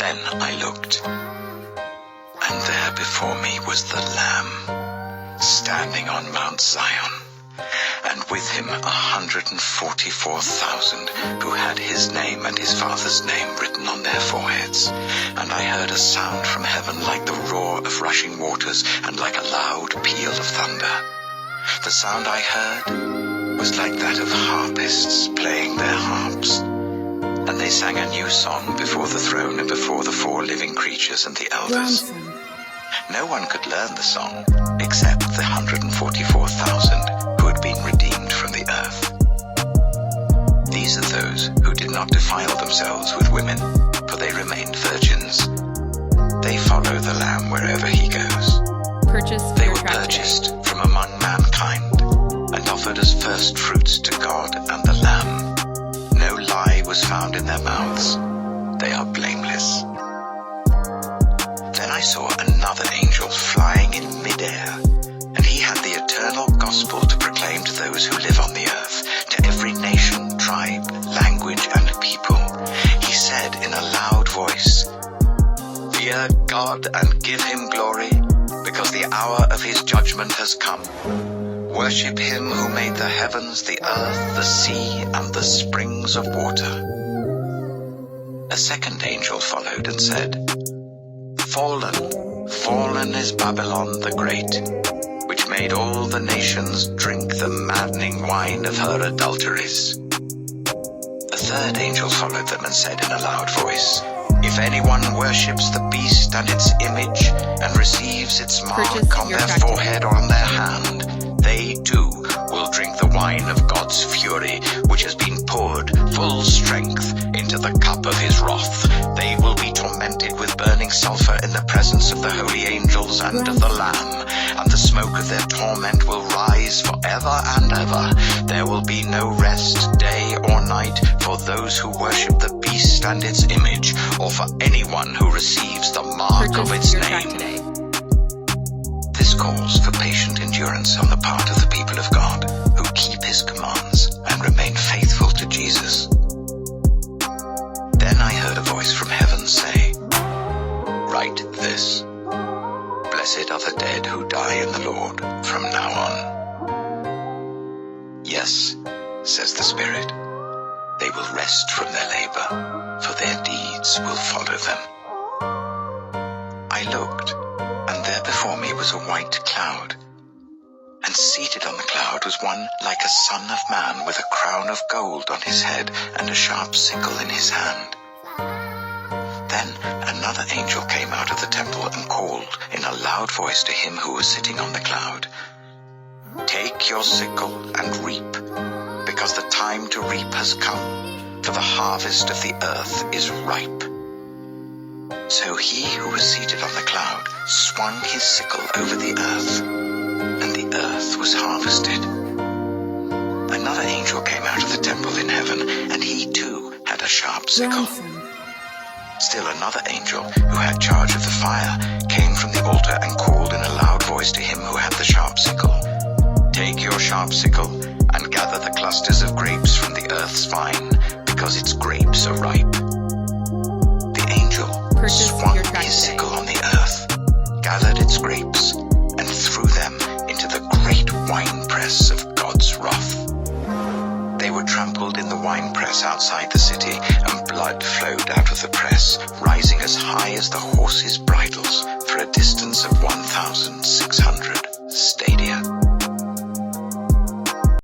Then I looked, and there before me was the Lamb, standing on Mount Zion, and with him 144,000 who had his name and his Father's name written on their foreheads. And I heard a sound from heaven like the roar of rushing waters and like a loud peal of thunder. The sound I heard was like that of harpists playing their harps. And they sang a new song before the throne and before the 4 living creatures and the elders. No one could learn the song except the 144,000 who had been redeemed from the earth. These are those who did not defile themselves with women, for they remained virgins. They follow the Lamb wherever he goes. They were purchased from among mankind and offered as first fruits to God and the Lamb. No lie was found in their mouths. They are blameless. Then I saw another angel flying in mid-air, and he had the eternal gospel to proclaim to those who live on the earth, to every nation, tribe, language, and people. He said in a loud voice, "Fear God and give him glory, because the hour of his judgment has come. Worship him who made the heavens, the earth, the sea, and the springs of water." A second angel followed and said, "Fallen, fallen is Babylon the Great, which made all the nations drink the maddening wine of her adulteries." A third angel followed them and said in a loud voice, "If anyone worships the beast and its image and receives its mark on their forehead or on their hand, they too will drink the wine of God's fury, which has been poured full strength into the cup of his wrath. They will be tormented with burning sulfur in the presence of the holy angels and of the Lamb, and the smoke of their torment will rise forever and ever. There will be no rest, day or night, for those who worship the beast and its image, or for anyone who receives the mark of its name." This calls for patient endurance on the part of the people of God, who keep his commands and remain faithful to Jesus. Then I heard a voice from heaven say, "Write this: Blessed are the dead who die in the Lord from now on." "Yes," says the Spirit, "they will rest from their labor, for their deeds will follow them." I looked, and there before me was a white cloud, and seated on the cloud was one like a son of man with a crown of gold on his head and a sharp sickle in his hand. Then another angel came out of the temple and called in a loud voice to him who was sitting on the cloud, "Take your sickle and reap, because the time to reap has come, for the harvest of the earth is ripe." So he who was seated on the cloud swung his sickle over the earth, and the earth was harvested. Another angel came out of the temple in heaven, and he too had a sharp sickle. Still another angel, who had charge of the fire, came from the altar and called in a loud voice to him who had the sharp sickle, "Take your sharp sickle and gather the clusters of grapes from the earth's vine, because its grapes are ripe." The angel swung his sickle on the earth, gathered its grapes, and threw them into the great winepress of God's wrath. They were trampled in the winepress outside the city, and blood flowed out of the press, rising as high as the horses' bridles for a distance of 1,600 stadia.